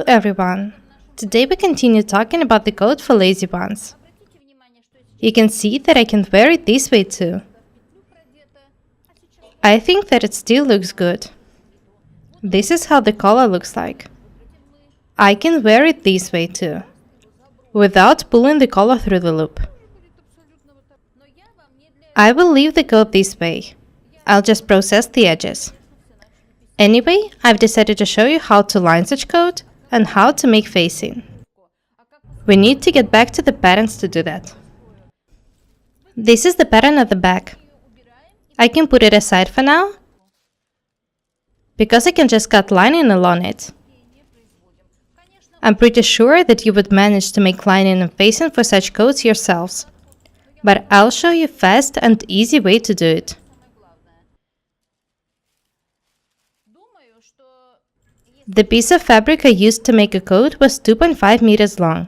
everyone! Today we continue talking about the coat for lazy ones. You can see that I can wear it this way too. I think that it still looks good. This is how the collar looks like. I can wear it this way too, without pulling the collar through the loop. I will leave the coat this way. I'll just process the edges. Anyway, I've decided to show you how to line such coat and how to make facing. We need to get back to the patterns to do that. This is the pattern at the back. I can put it aside for now, because I can just cut lining along it. I'm pretty sure that you would manage to make lining and facing for such coats yourselves, but I'll show you a fast and easy way to do it. The piece of fabric I used to make a coat was 2.5 meters long.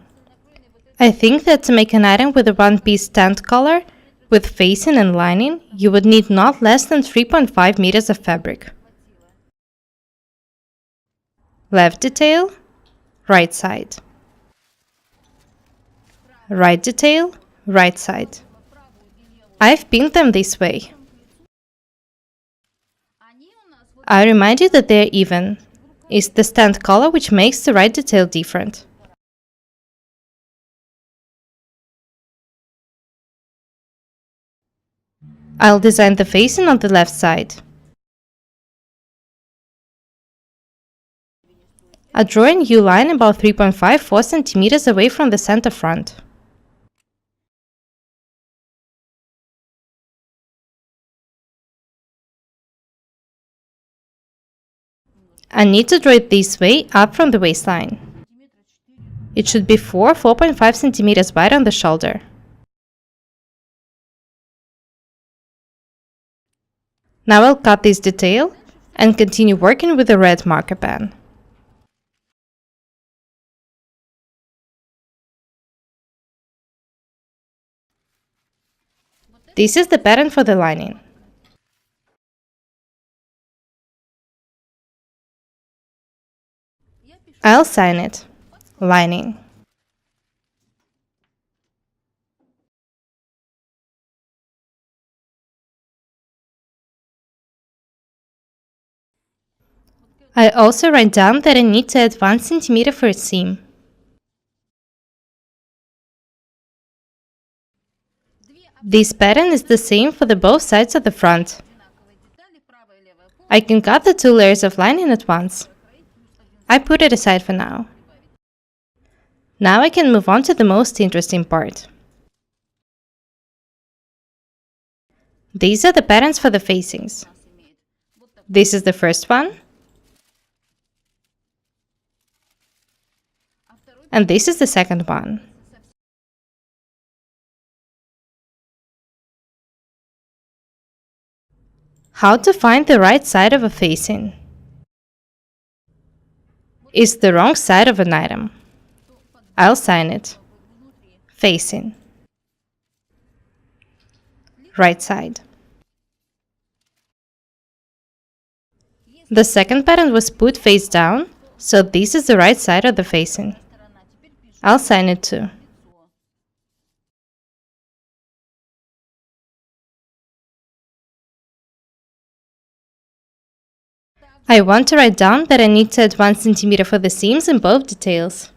I think that to make an item with a one-piece stand collar, with facing and lining, you would need not less than 3.5 meters of fabric. Left detail, right side. Right detail, right side. I've pinned them this way. I remind you that they're even. It's the stand collar which makes the right detail different. I'll design the facing on the left side. I draw a new line about 3.54 centimeters away from the center front. I need to draw it this way up from the waistline. It should be 4.5 centimeters wide on the shoulder. Now I'll cut this detail and continue working with the red marker pen. This is the pattern for the lining. I'll sign it. Lining. I also write down that I need to add 1 centimeter for a seam. This pattern is the same for the both sides of the front. I can cut the 2 layers of lining at once. I put it aside for now. Now I can move on to the most interesting part. These are the patterns for the facings. This is the first one. And this is the second one. How to find the right side of a facing? It's the wrong side of an item. I'll sign it. Facing. Right side. The second pattern was put face down, so this is the right side of the facing. I'll sign it too. I want to write down that I need to add 1 centimeter for the seams in both details.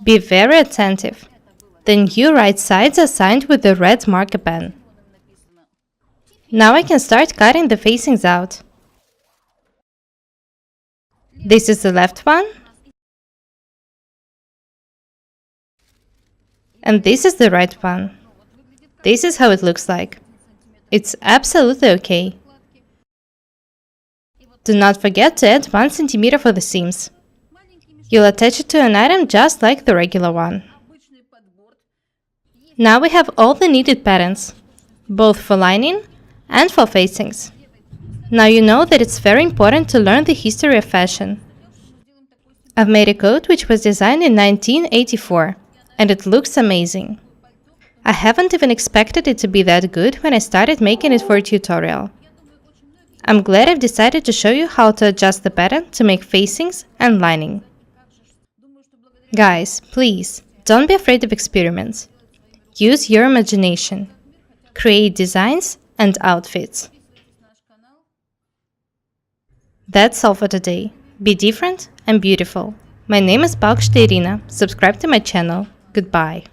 Be very attentive. The new right sides are signed with the red marker pen. Now I can start cutting the facings out. This is the left one. And this is the right one. This is how it looks like. It's absolutely okay. Do not forget to add 1 centimeter for the seams. You'll attach it to an item just like the regular one. Now we have all the needed patterns, both for lining and for facings. Now you know that it's very important to learn the history of fashion. I've made a coat which was designed in 1984, and it looks amazing. I haven't even expected it to be that good when I started making it for a tutorial. I'm glad I've decided to show you how to adjust the pattern to make facings and lining. Guys, please, don't be afraid of experiments. Use your imagination. Create designs and outfits. That's all for today. Be different and beautiful. My name is Paukshte Irina. Subscribe to my channel. Goodbye.